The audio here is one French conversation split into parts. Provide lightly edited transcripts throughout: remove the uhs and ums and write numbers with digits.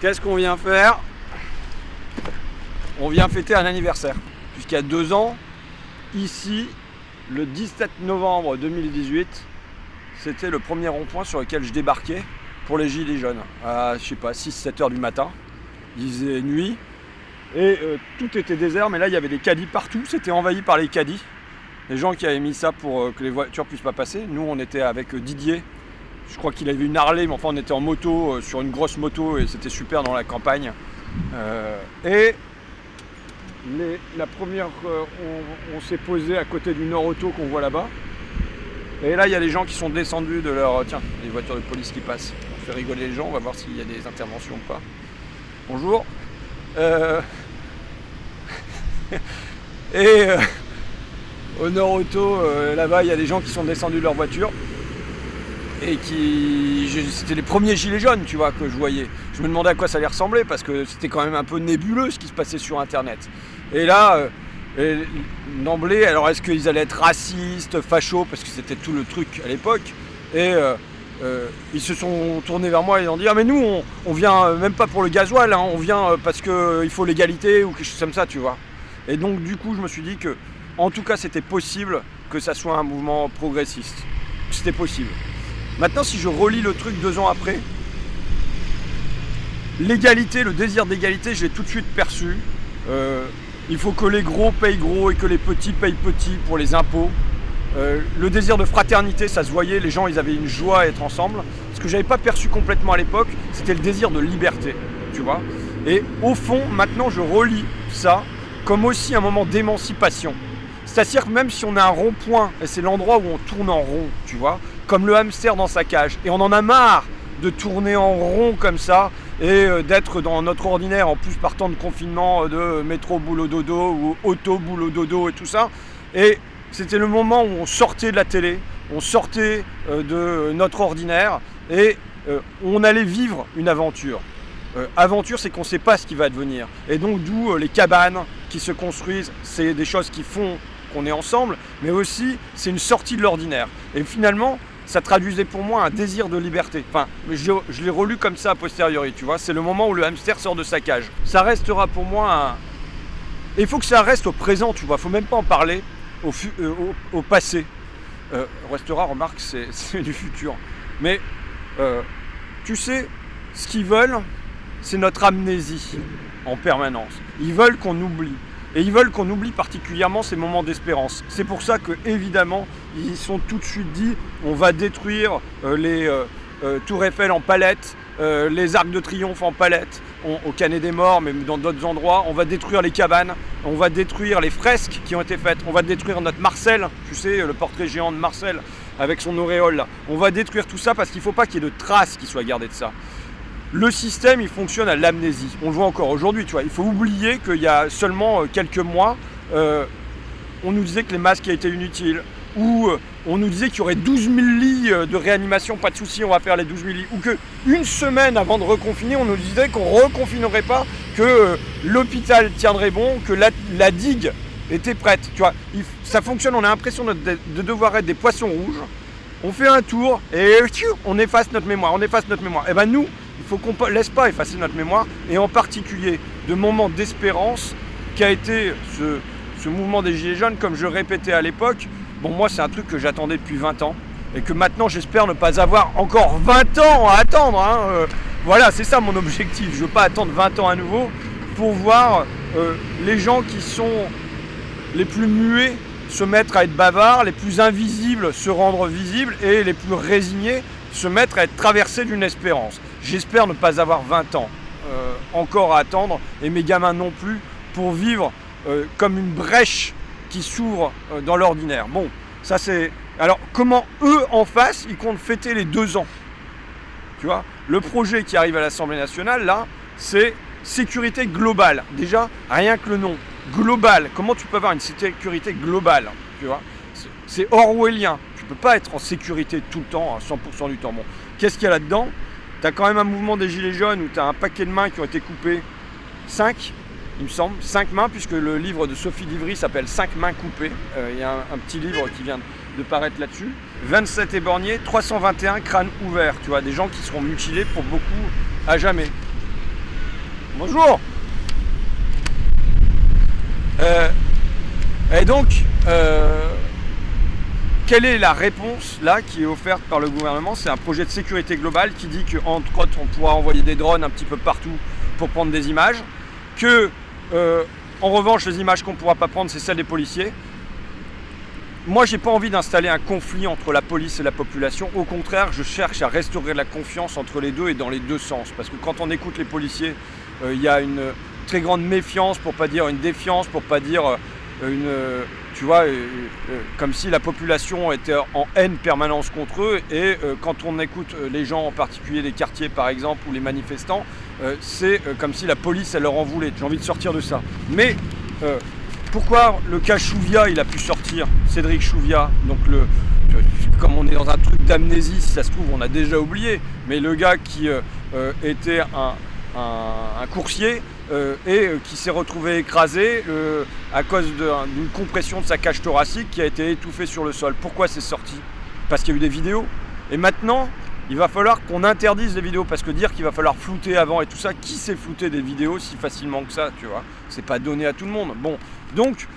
Qu'est-ce qu'on vient faire? On vient fêter un anniversaire. Puisqu'il y a 2 ans, ici, le 17 novembre 2018, c'était le premier rond-point sur lequel je débarquais pour les gilets jaunes. À, 6-7 heures du matin. Il faisait nuit. Et tout était désert, mais là, il y avait des caddies partout. C'était envahi par les caddies. Les gens qui avaient mis ça pour que les voitures puissent pas passer. Nous, on était avec Didier. Je crois qu'il avait une Harley, mais enfin, on était en moto, sur une grosse moto, et c'était super dans la campagne. La première, on s'est posé à côté du Nord Auto qu'on voit là-bas. Et là, il y a des gens qui sont descendus de leur... Tiens, les voitures de police qui passent. On fait rigoler les gens, on va voir s'il y a des interventions ou pas. Bonjour. Au Nord Auto, là-bas, il y a des gens qui sont descendus de leur voiture. Et c'était les premiers gilets jaunes, tu vois, que je voyais. Je me demandais à quoi ça allait ressembler, parce que c'était quand même un peu nébuleux ce qui se passait sur Internet. Et là, d'emblée, alors est-ce qu'ils allaient être racistes, fachos, parce que c'était tout le truc à l'époque. Et ils se sont tournés vers moi et ils ont dit « Ah mais nous, on vient même pas pour le gasoil, hein, on vient parce qu'il faut l'égalité ou quelque chose comme ça, tu vois. » Et donc du coup, je me suis dit que, en tout cas, c'était possible que ça soit un mouvement progressiste. C'était possible. Maintenant, si je relis le truc 2 ans après, l'égalité, le désir d'égalité, je l'ai tout de suite perçu. Il faut que les gros payent gros et que les petits payent petits pour les impôts. Le désir de fraternité, ça se voyait, les gens ils avaient une joie à être ensemble. Ce que j'avais pas perçu complètement à l'époque, c'était le désir de liberté, tu vois. Et au fond, maintenant je relis ça comme aussi un moment d'émancipation. C'est-à-dire que même si on a un rond-point, et c'est l'endroit où on tourne en rond, tu vois, comme le hamster dans sa cage, et on en a marre de tourner en rond comme ça, et d'être dans notre ordinaire, en plus partant de confinement de métro boulot dodo, ou auto boulot dodo et tout ça, et c'était le moment où on sortait de la télé, on sortait de notre ordinaire, et on allait vivre une aventure. Aventure, c'est qu'on ne sait pas ce qui va advenir. Et donc d'où les cabanes qui se construisent, c'est des choses qui font qu'on est ensemble, mais aussi c'est une sortie de l'ordinaire. Et finalement, ça traduisait pour moi un désir de liberté. Enfin, je l'ai relu comme ça a posteriori, tu vois. C'est le moment où le hamster sort de sa cage. Ça restera pour moi un... Et il faut que ça reste au présent, tu vois. Il ne faut même pas en parler au passé. Restera, remarque, c'est du futur. Mais, tu sais, ce qu'ils veulent, c'est notre amnésie en permanence. Ils veulent qu'on oublie. Et ils veulent qu'on oublie particulièrement ces moments d'espérance. C'est pour ça que, évidemment, ils sont tout de suite dit on va détruire les tours Eiffel en palettes, les arcs de triomphe en palettes, au Canet des Morts, mais dans d'autres endroits. On va détruire les cabanes, on va détruire les fresques qui ont été faites, on va détruire notre Marcel, tu sais, le portrait géant de Marcel avec son auréole là. On va détruire tout ça parce qu'il ne faut pas qu'il y ait de traces qui soient gardées de ça. Le système, il fonctionne à l'amnésie. On le voit encore aujourd'hui, tu vois. Il faut oublier qu'il y a seulement quelques mois, on nous disait que les masques étaient inutiles, ou on nous disait qu'il y aurait 12 000 lits de réanimation, pas de souci, on va faire les 12 000 lits, ou qu'une semaine avant de reconfiner, on nous disait qu'on ne reconfinerait pas, que l'hôpital tiendrait bon, que la digue était prête. Tu vois, ça fonctionne, on a l'impression de devoir être des poissons rouges. On fait un tour et on efface notre mémoire, Et ben nous, il faut qu'on ne laisse pas effacer notre mémoire, et en particulier de moments d'espérance qu'a été ce mouvement des Gilets jaunes, comme je répétais à l'époque. Bon, moi, c'est un truc que j'attendais depuis 20 ans, et que maintenant, j'espère ne pas avoir encore 20 ans à attendre. Hein. Voilà, c'est ça mon objectif. Je ne veux pas attendre 20 ans à nouveau pour voir les gens qui sont les plus muets se mettre à être bavards, les plus invisibles se rendre visibles, et les plus résignés se mettre à être traversés d'une espérance. J'espère ne pas avoir 20 ans encore à attendre, et mes gamins non plus, pour vivre comme une brèche qui s'ouvre dans l'ordinaire. Bon, ça c'est... Alors, comment eux, en face, ils comptent fêter les 2 ans? Tu vois, le projet qui arrive à l'Assemblée nationale, là, c'est sécurité globale. Déjà, rien que le nom. Global. Comment tu peux avoir une sécurité globale? Tu vois, c'est orwellien. Tu peux pas être en sécurité tout le temps, à 100% du temps. Bon, qu'est-ce qu'il y a là-dedans? Tu as quand même un mouvement des Gilets jaunes où tu as un paquet de mains qui ont été coupées. 5, il me semble. 5 mains, puisque le livre de Sophie Livry s'appelle 5 mains coupées. Il y a un petit livre qui vient de paraître là-dessus. 27 éborgnés, 321 crânes ouverts. Tu vois, des gens qui seront mutilés pour beaucoup à jamais. Bonjour. Et donc, quelle est la réponse là qui est offerte par le gouvernement? C'est un projet de sécurité globale qui dit qu'entre autres on pourra envoyer des drones un petit peu partout pour prendre des images, que en revanche les images qu'on ne pourra pas prendre c'est celles des policiers. Moi j'ai pas envie d'installer un conflit entre la police et la population, au contraire je cherche à restaurer la confiance entre les deux et dans les deux sens, parce que quand on écoute les policiers, il y a une très grande méfiance, pour pas dire une défiance, pour pas dire tu vois, comme si la population était en haine permanente contre eux, et quand on écoute les gens, en particulier des quartiers par exemple, ou les manifestants, c'est comme si la police elle leur en voulait. J'ai envie de sortir de ça. Mais pourquoi le cas Chouviat il a pu sortir, Cédric Chouviat, donc comme on est dans un truc d'amnésie, si ça se trouve on a déjà oublié, mais le gars qui était un coursier et qui s'est retrouvé écrasé à cause d'une compression de sa cage thoracique qui a été étouffée sur le sol. Pourquoi c'est sorti? Parce qu'il y a eu des vidéos. Et maintenant, il va falloir qu'on interdise les vidéos, parce que dire qu'il va falloir flouter avant et tout ça, qui sait flouter des vidéos si facilement que ça, tu vois? C'est pas donné à tout le monde. Bon, donc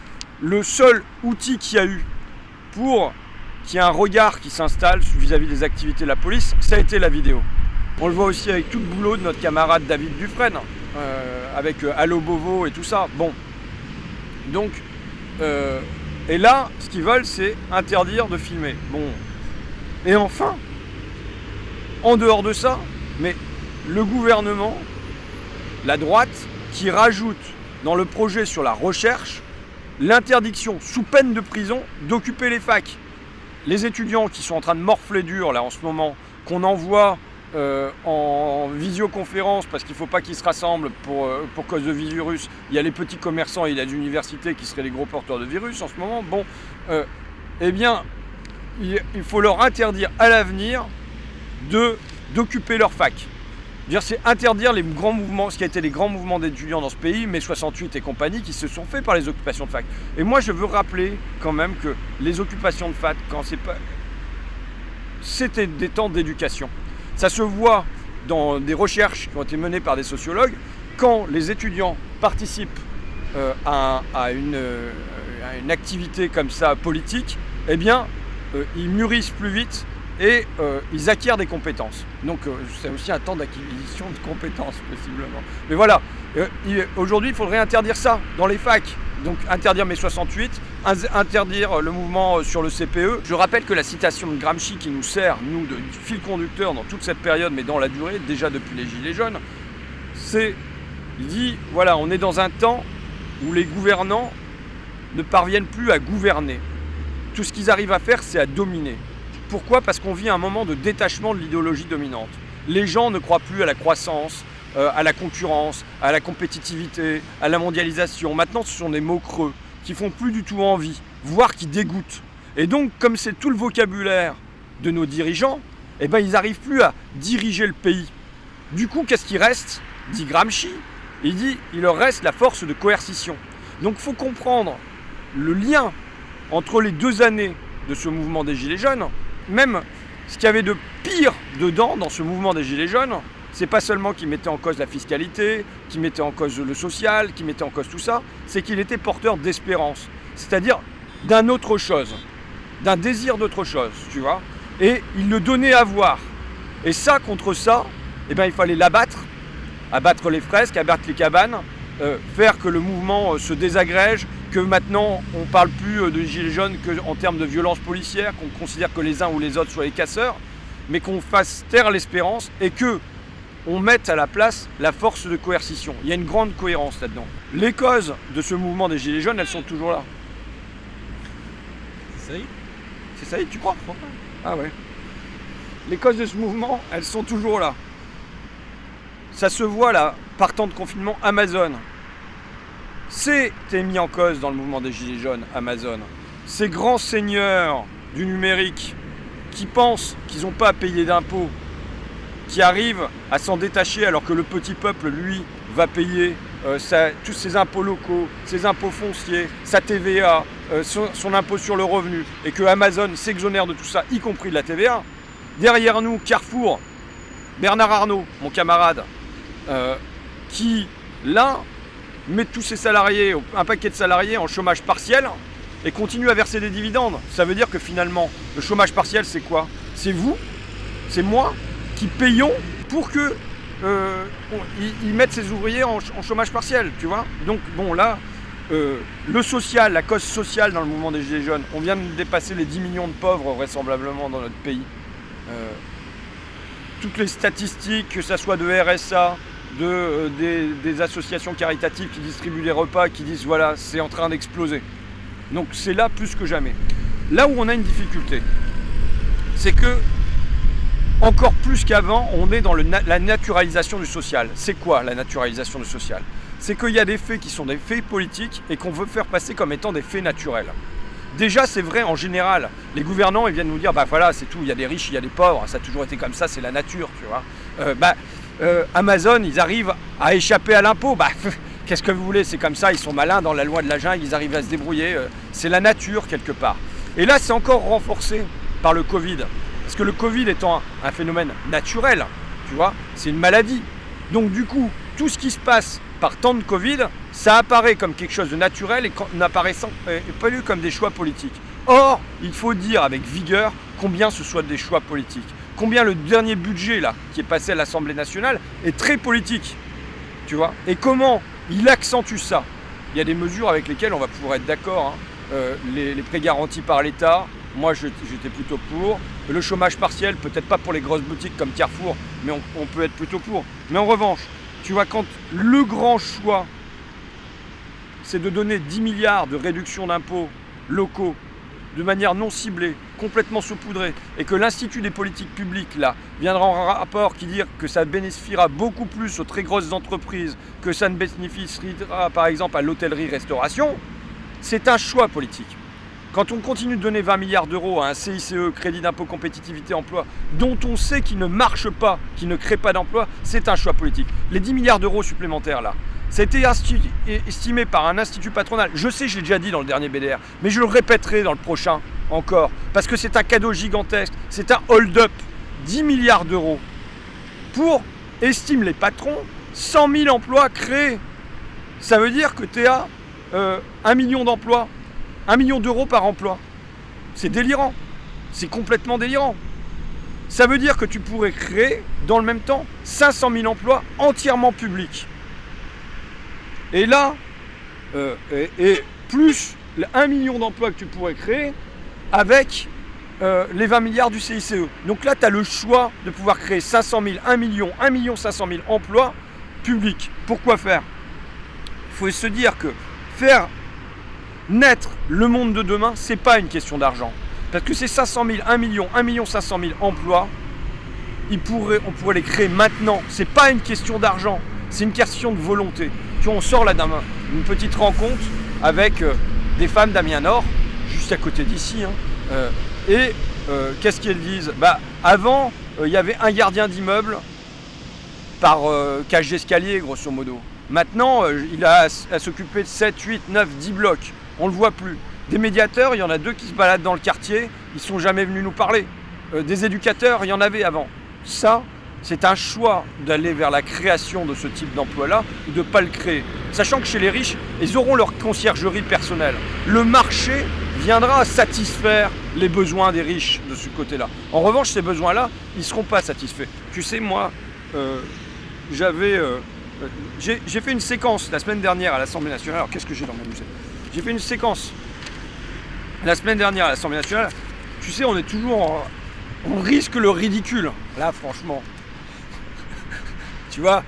le seul outil qu'il y a eu pour qu'il y ait un regard qui s'installe vis-à-vis des activités de la police, ça a été la vidéo. On le voit aussi avec tout le boulot de notre camarade David Dufresne, avec Allo Bovo et tout ça. Bon, donc, et là, ce qu'ils veulent, c'est interdire de filmer. Bon, et enfin, en dehors de ça, mais le gouvernement, la droite, qui rajoute dans le projet sur la recherche l'interdiction, sous peine de prison, d'occuper les facs. Les étudiants qui sont en train de morfler dur, là, en ce moment, qu'on envoie en visioconférence parce qu'il ne faut pas qu'ils se rassemblent pour cause de virus. Il y a les petits commerçants et les universités qui seraient les gros porteurs de virus en ce moment. Bon, eh bien, il faut leur interdire à l'avenir d'occuper leur fac. C'est interdire les grands mouvements, ce qui a été les grands mouvements d'étudiants dans ce pays, mai 68 et compagnie, qui se sont faits par les occupations de fac. Et moi, je veux rappeler quand même que les occupations de fac, c'était des temps d'éducation. Ça se voit dans des recherches qui ont été menées par des sociologues. Quand les étudiants participent à une activité comme ça politique, eh bien, ils mûrissent plus vite et ils acquièrent des compétences. Donc c'est aussi un temps d'acquisition de compétences, possiblement. Mais voilà, aujourd'hui, il faudrait interdire ça dans les facs. Donc interdire mai 68, interdire le mouvement sur le CPE. Je rappelle que la citation de Gramsci qui nous sert, nous, de fil conducteur dans toute cette période, mais dans la durée, déjà depuis les Gilets jaunes, il dit, voilà, on est dans un temps où les gouvernants ne parviennent plus à gouverner. Tout ce qu'ils arrivent à faire, c'est à dominer. Pourquoi? Parce qu'on vit un moment de détachement de l'idéologie dominante. Les gens ne croient plus à la croissance, à la concurrence, à la compétitivité, à la mondialisation. Maintenant, ce sont des mots creux qui font plus du tout envie, voire qui dégoûtent. Et donc, comme c'est tout le vocabulaire de nos dirigeants, eh ben, ils n'arrivent plus à diriger le pays. Du coup, qu'est-ce qui reste? Dit Gramsci. Il dit, il leur reste la force de coercition. Donc, il faut comprendre le lien entre les 2 années de ce mouvement des Gilets jaunes. Même ce qu'il y avait de pire dedans, dans ce mouvement des Gilets jaunes, c'est pas seulement qu'il mettait en cause la fiscalité, qu'il mettait en cause le social, qu'il mettait en cause tout ça, c'est qu'il était porteur d'espérance. C'est-à-dire d'un autre chose, d'un désir d'autre chose, tu vois. Et il le donnait à voir. Et ça, contre ça, eh ben, il fallait l'abattre, abattre les fresques, abattre les cabanes, faire que le mouvement se désagrège, que maintenant on ne parle plus de Gilets jaunes qu'en termes de violence policière, qu'on considère que les uns ou les autres soient les casseurs, mais qu'on fasse taire l'espérance et que on mette à la place la force de coercition. Il y a une grande cohérence là-dedans. Les causes de ce mouvement des Gilets jaunes, elles sont toujours là. C'est ça? C'est ça, tu crois? Ah ouais. Les causes de ce mouvement, elles sont toujours là. Ça se voit là, partant de confinement, Amazon. C'était mis en cause dans le mouvement des Gilets jaunes, Amazon. Ces grands seigneurs du numérique qui pensent qu'ils n'ont pas à payer d'impôts, qui arrivent à s'en détacher alors que le petit peuple, lui, va payer tous ses impôts locaux, ses impôts fonciers, sa TVA, son impôt sur le revenu, et que Amazon s'exonère de tout ça, y compris de la TVA. Derrière nous, Carrefour, Bernard Arnault, mon camarade, qui L'un met tous ses salariés, un paquet de salariés en chômage partiel et continue à verser des dividendes. Ça veut dire que finalement, le chômage partiel, c'est quoi? C'est vous, c'est moi qui payons pour que ils mettent ces ouvriers en chômage partiel, tu vois. Donc bon, là, le social, la cause sociale dans le mouvement des Gilets jaunes, on vient de dépasser les 10 millions de pauvres vraisemblablement dans notre pays. Toutes les statistiques, que ça soit de RSA, des associations caritatives qui distribuent des repas, qui disent voilà, c'est en train d'exploser. Donc c'est là plus que jamais. Là où on a une difficulté, c'est que encore plus qu'avant, on est dans la naturalisation du social. C'est quoi la naturalisation du social? C'est qu'il y a des faits qui sont des faits politiques et qu'on veut faire passer comme étant des faits naturels. Déjà, c'est vrai en général. Les gouvernants, ils viennent nous dire, bah voilà, c'est tout, il y a des riches, il y a des pauvres, ça a toujours été comme ça, c'est la nature, tu vois. Amazon, ils arrivent à échapper à l'impôt. Bah, qu'est-ce que vous voulez, c'est comme ça, ils sont malins dans la loi de la jungle, ils arrivent à se débrouiller. C'est la nature, quelque part. Et là, c'est encore renforcé par le Covid. Parce que le Covid étant un phénomène naturel, tu vois, c'est une maladie. Donc du coup, tout ce qui se passe par temps de Covid, ça apparaît comme quelque chose de naturel et n'apparaissant pas lu comme des choix politiques. Or, il faut dire avec vigueur combien ce soit des choix politiques. Combien le dernier budget là, qui est passé à l'Assemblée nationale, est très politique. Tu vois. Et comment il accentue ça? Il y a des mesures avec lesquelles on va pouvoir être d'accord. Les prêts garantis par l'État, moi j'étais plutôt pour. Le chômage partiel, peut-être pas pour les grosses boutiques comme Carrefour, mais on peut être plutôt pour. Mais en revanche, tu vois, quand le grand choix, c'est de donner 10 milliards de réduction d'impôts locaux de manière non ciblée, complètement saupoudrée, et que l'Institut des politiques publiques là, viendra en rapport qui dit que ça bénéficiera beaucoup plus aux très grosses entreprises que ça ne bénéficiera par exemple à l'hôtellerie-restauration, c'est un choix politique. Quand on continue de donner 20 milliards d'euros à un CICE, crédit d'impôt compétitivité emploi, dont on sait qu'il ne marche pas, qu'il ne crée pas d'emploi, c'est un choix politique. Les 10 milliards d'euros supplémentaires là, ça a été estimé par un institut patronal. Je sais, je l'ai déjà dit dans le dernier BDR, mais je le répéterai dans le prochain encore, parce que c'est un cadeau gigantesque, c'est un hold-up, 10 milliards d'euros, pour, estiment les patrons, 100 000 emplois créés. Ça veut dire que tu es à 1 million d'emplois. 1 million d'euros par emploi. C'est délirant. C'est complètement délirant. Ça veut dire que tu pourrais créer, dans le même temps, 500 000 emplois entièrement publics. Et là, et plus les 1 million d'emplois que tu pourrais créer avec les 20 milliards du CICE. Donc là, tu as le choix de pouvoir créer 500 000, 1 million 500 000 emplois publics. Pourquoi faire? Il faut se dire que faire naître le monde de demain, c'est pas une question d'argent. Parce que ces 500 000, 1 million 500 000 emplois, on pourrait les créer maintenant. C'est pas une question d'argent, c'est une question de volonté. Tu vois, on sort là d'une petite rencontre avec des femmes d'Amiens Nord, juste à côté d'ici. Qu'est-ce qu'elles disent? Avant, il y avait un gardien d'immeuble par cage d'escalier, grosso modo. Maintenant, il a à s'occuper de 7, 8, 9, 10 blocs. On ne le voit plus. Des médiateurs, il y en a 2 qui se baladent dans le quartier, ils ne sont jamais venus nous parler. Des éducateurs, il y en avait avant. Ça, c'est un choix d'aller vers la création de ce type d'emploi-là ou de ne pas le créer. Sachant que chez les riches, ils auront leur conciergerie personnelle. Le marché viendra satisfaire les besoins des riches de ce côté-là. En revanche, ces besoins-là, ils ne seront pas satisfaits. Tu sais, moi, j'ai fait une séquence la semaine dernière à l'Assemblée nationale. Alors, qu'est-ce que j'ai dans ma musette? J'ai fait une séquence la semaine dernière à l'Assemblée nationale. Tu sais, on est toujours on risque le ridicule. Là, franchement, tu vois,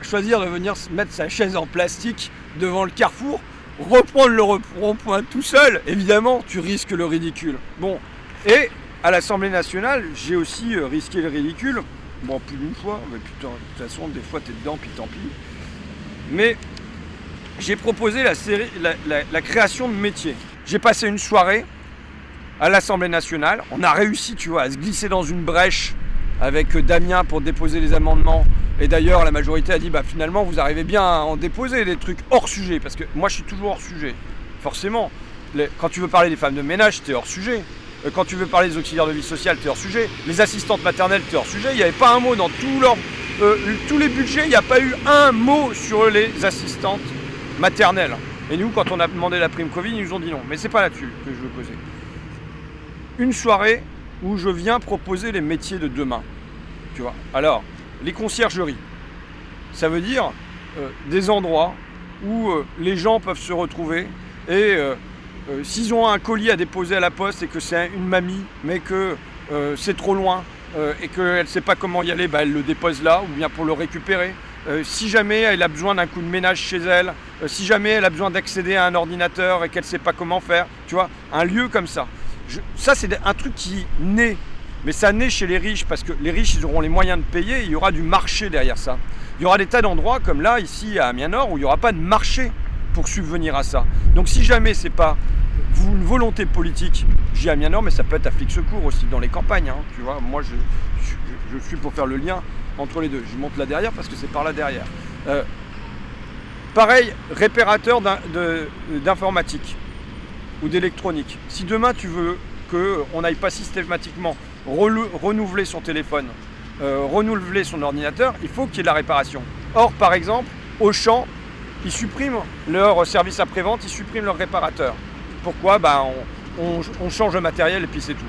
choisir de venir se mettre sa chaise en plastique devant le Carrefour, reprendre le rond-point tout seul, évidemment, tu risques le ridicule. Bon, et à l'Assemblée nationale, j'ai aussi risqué le ridicule. Bon, plus d'une fois, mais putain, de toute façon, des fois, t'es dedans, puis tant pis. Mais j'ai proposé la création de métiers. J'ai passé une soirée à l'Assemblée nationale. On a réussi, tu vois, à se glisser dans une brèche avec Damien pour déposer les amendements. Et d'ailleurs, la majorité a dit, finalement, vous arrivez bien à en déposer des trucs hors sujet. Parce que moi, je suis toujours hors sujet. Forcément. Quand tu veux parler des femmes de ménage, t'es hors sujet. Quand tu veux parler des auxiliaires de vie sociale, t'es hors sujet. Les assistantes maternelles, t'es hors sujet. Il n'y avait pas un mot dans tout tous les budgets, il n'y a pas eu un mot sur les assistantes maternelles. Et nous, quand on a demandé la prime Covid, ils nous ont dit non. Mais c'est pas là-dessus que je veux poser. Une soirée où je viens proposer les métiers de demain. Tu vois. Alors, les conciergeries, ça veut dire des endroits où les gens peuvent se retrouver et s'ils ont un colis à déposer à la poste et que c'est une mamie, mais que c'est trop loin et qu'elle ne sait pas comment y aller, bah, elle le dépose là, ou bien pour le récupérer. Si jamais elle a besoin d'un coup de ménage chez elle, si jamais elle a besoin d'accéder à un ordinateur et qu'elle ne sait pas comment faire, tu vois, un lieu comme ça. Ça, c'est un truc qui naît, mais ça naît chez les riches, parce que les riches, ils auront les moyens de payer, et il y aura du marché derrière ça. Il y aura des tas d'endroits, comme là, ici, à Amiens-Nord, où il n'y aura pas de marché pour subvenir à ça. Donc si jamais c'est pas une volonté politique, j'ai à Amiens-Nord, mais ça peut être à Flix-Secours aussi, dans les campagnes, hein, tu vois, moi je suis pour faire le lien entre les deux. Je monte là derrière parce que c'est par là derrière. Pareil, réparateur d'informatique ou d'électronique. Si demain tu veux qu'on n'aille pas systématiquement renouveler son téléphone, renouveler son ordinateur, il faut qu'il y ait de la réparation. Or, par exemple, Auchan, ils suppriment leur service après-vente, ils suppriment leur réparateur. Pourquoi ? On change le matériel et puis c'est tout.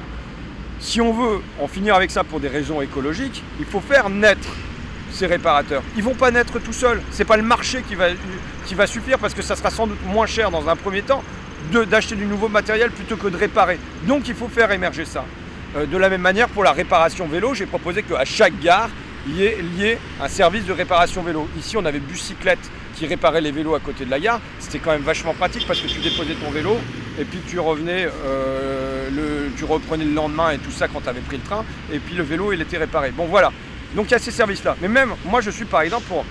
Si on veut en finir avec ça pour des raisons écologiques, il faut faire naître ces réparateurs. Ils ne vont pas naître tout seuls. Ce n'est pas le marché qui va suffire, parce que ça sera sans doute moins cher dans un premier temps d'acheter du nouveau matériel plutôt que de réparer. Donc il faut faire émerger ça. De la même manière, pour la réparation vélo, j'ai proposé qu'à chaque gare, il y ait lié un service de réparation vélo. Ici, on avait Bus-Cyclette qui réparait les vélos à côté de la gare. C'était quand même vachement pratique, parce que tu déposais ton vélo et puis tu revenais, tu reprenais le lendemain et tout ça quand tu avais pris le train, et puis le vélo, il était réparé. Bon, voilà. Donc il y a ces services-là. Mais même, moi, je suis par exemple pour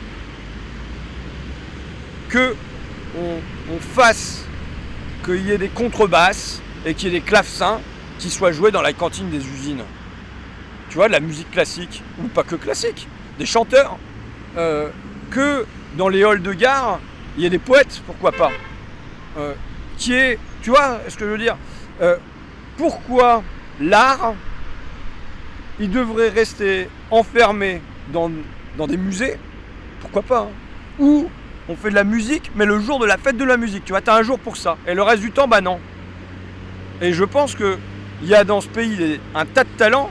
qu'on fasse qu'il y ait des contrebasses et qu'il y ait des clavecins qui soient joués dans la cantine des usines. Tu vois, de la musique classique, ou pas que classique, des chanteurs. Que dans les halls de gare, il y ait des poètes, pourquoi pas. Tu vois ce que je veux dire, pourquoi l'art, il devrait rester enfermé dans des musées, pourquoi pas, hein, où on fait de la musique, mais le jour de la fête de la musique, tu vois, t'as un jour pour ça, et le reste du temps, bah non. Et je pense qu'il y a dans ce pays un tas de talents,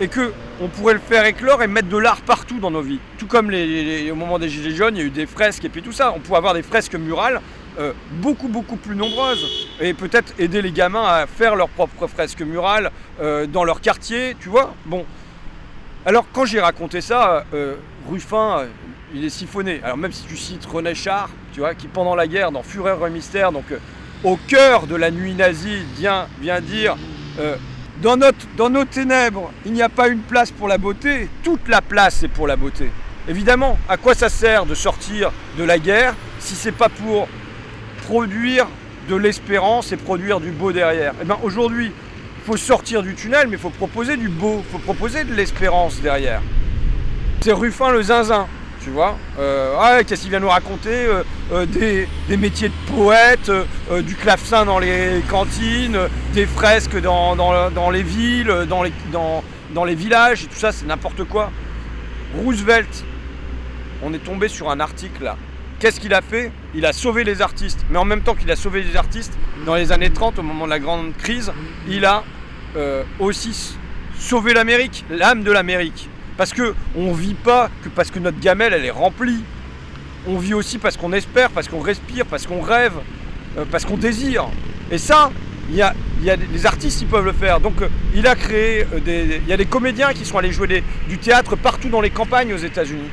et qu'on pourrait le faire éclore et mettre de l'art partout dans nos vies. Tout comme au moment des Gilets jaunes, il y a eu des fresques et puis tout ça. On pourrait avoir des fresques murales beaucoup plus nombreuses, et peut-être aider les gamins à faire leurs propres fresques murales dans leur quartier, tu vois. Bon, alors quand j'ai raconté ça, Ruffin, il est siphonné. Alors même si tu cites René Char, tu vois, qui pendant la guerre, dans Fureur et Mystère, donc au cœur de la nuit nazie, vient dire dans nos ténèbres, il n'y a pas une place pour la beauté, toute la place est pour la beauté. Évidemment, à quoi ça sert de sortir de la guerre si c'est pas pour produire de l'espérance et produire du beau derrière? Eh bien aujourd'hui, il faut sortir du tunnel, mais il faut proposer du beau, il faut proposer de l'espérance derrière. C'est Ruffin le zinzin, tu vois. Qu'est-ce qu'il vient nous raconter, des métiers de poète, du clavecin dans les cantines, des fresques dans les villes, dans les villages, et tout ça, c'est n'importe quoi. Roosevelt, on est tombé sur un article là. Qu'est-ce qu'il a fait ? Il a sauvé les artistes. Mais en même temps qu'il a sauvé les artistes, dans les années 30, au moment de la grande crise, il a aussi sauvé l'Amérique, l'âme de l'Amérique. Parce qu'on ne vit pas que parce que notre gamelle, elle est remplie. On vit aussi parce qu'on espère, parce qu'on respire, parce qu'on rêve, parce qu'on désire. Et ça, il y a des artistes qui peuvent le faire. Donc il a créé il y a des comédiens qui sont allés jouer du théâtre partout dans les campagnes aux États-Unis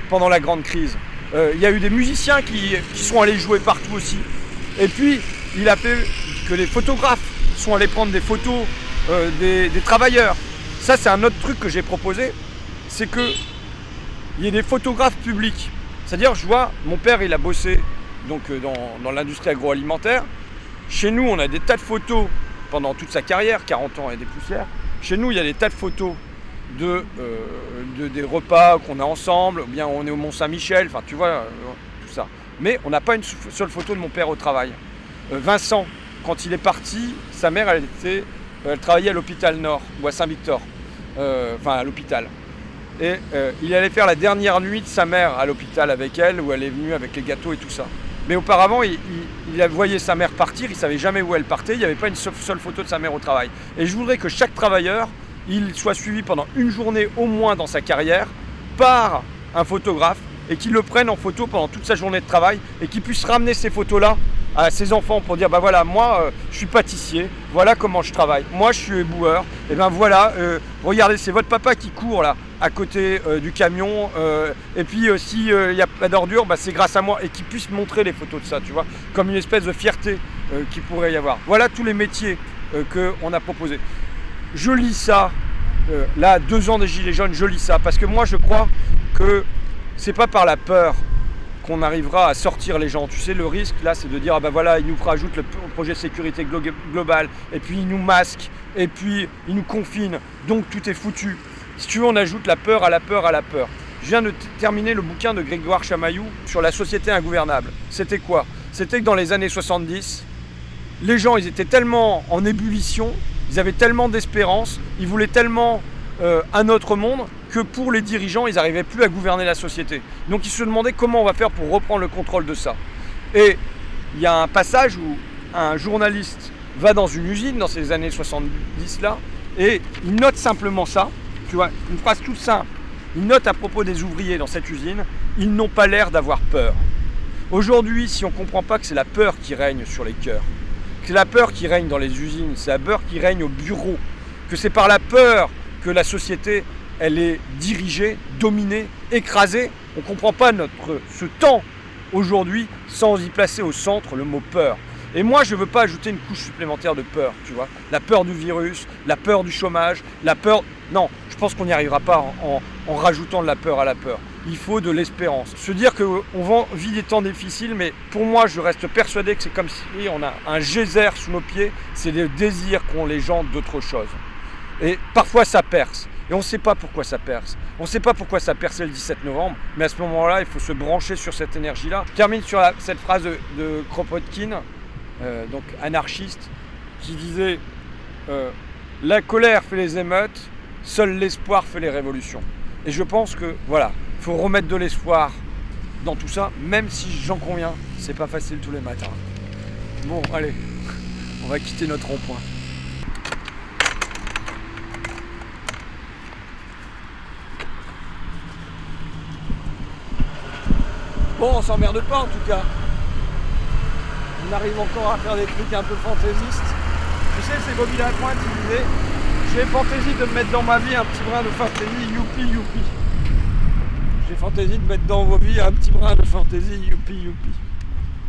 pendant la grande crise. Il y a eu des musiciens qui sont allés jouer partout aussi. Et puis il a fait que les photographes sont allés prendre des photos des travailleurs. Ça, c'est un autre truc que j'ai proposé, c'est qu'il y ait des photographes publics. C'est-à-dire, je vois, mon père, il a bossé donc, dans l'industrie agroalimentaire. Chez nous, on a des tas de photos pendant toute sa carrière, 40 ans et des poussières. Chez nous, il y a des tas de photos des repas qu'on a ensemble, ou bien on est au Mont-Saint-Michel, enfin, tu vois, tout ça. Mais on n'a pas une seule photo de mon père au travail. Vincent, quand il est parti, sa mère, elle travaillait à l'hôpital Nord, ou à Saint-Victor, à l'hôpital. Et il allait faire la dernière nuit de sa mère à l'hôpital avec elle, où elle est venue avec les gâteaux et tout ça. Mais auparavant, il voyait sa mère partir, il ne savait jamais où elle partait, il n'y avait pas une seule photo de sa mère au travail. Et je voudrais que chaque travailleur, il soit suivi pendant une journée au moins dans sa carrière par un photographe et qu'il le prenne en photo pendant toute sa journée de travail et qu'il puisse ramener ces photos-là à ses enfants pour dire bah voilà, moi je suis pâtissier, voilà comment je travaille, moi je suis éboueur, et ben voilà, regardez, c'est votre papa qui court là à côté du camion, et puis s'il n'y a pas d'ordures, bah, c'est grâce à moi, et qu'il puisse montrer les photos de ça, tu vois, comme une espèce de fierté qu'il pourrait y avoir. Voilà tous les métiers qu'on a proposés. Je lis ça, là 2 ans des Gilets jaunes, je lis ça, parce que moi je crois que c'est pas par la peur qu'on arrivera à sortir les gens. Tu sais, le risque là, c'est de dire ah ben voilà, ils nous rajoutent le projet de sécurité globale, et puis ils nous masquent, et puis ils nous confinent, donc tout est foutu. Si tu veux, on ajoute la peur à la peur à la peur. Je viens de terminer le bouquin de Grégoire Chamaillou sur la société ingouvernable. C'était quoi? C'était que dans les années 70, les gens, ils étaient tellement en ébullition, ils avaient tellement d'espérance, ils voulaient tellement un autre monde, que pour les dirigeants, ils n'arrivaient plus à gouverner la société. Donc ils se demandaient comment on va faire pour reprendre le contrôle de ça. Et il y a un passage où un journaliste va dans une usine, dans ces années 70 là, et il note simplement ça, tu vois, une phrase toute simple. Il note à propos des ouvriers dans cette usine, ils n'ont pas l'air d'avoir peur. Aujourd'hui, si on ne comprend pas que c'est la peur qui règne sur les cœurs, que c'est la peur qui règne dans les usines, c'est la peur qui règne au bureau, que c'est par la peur que la société, elle est dirigée, dominée, écrasée. On ne comprend pas ce temps aujourd'hui sans y placer au centre le mot peur. Et moi, je ne veux pas ajouter une couche supplémentaire de peur, tu vois. La peur du virus, la peur du chômage, la peur... Non, je pense qu'on n'y arrivera pas en rajoutant de la peur à la peur. Il faut de l'espérance. Se dire qu'on vit des temps difficiles, mais pour moi, je reste persuadé que c'est comme si on a un geyser sous nos pieds. C'est le désir qu'ont les gens d'autre chose. Et parfois, ça perce. Et on ne sait pas pourquoi ça perce. On ne sait pas pourquoi ça perçait le 17 novembre, mais à ce moment-là, il faut se brancher sur cette énergie-là. Je termine sur cette phrase de Kropotkin, donc anarchiste, qui disait la colère fait les émeutes, seul l'espoir fait les révolutions. Et je pense que voilà, il faut remettre de l'espoir dans tout ça, même si j'en conviens, c'est pas facile tous les matins. Bon, allez, on va quitter notre rond-point. Bon, on s'emmerde pas en tout cas. On arrive encore à faire des trucs un peu fantaisistes. Tu sais, c'est Bobby Lapointe qui disait j'ai fantaisie de mettre dans ma vie un petit brin de fantaisie, youpi youpi. J'ai fantaisie de mettre dans vos vies un petit brin de fantaisie, youpi youpi.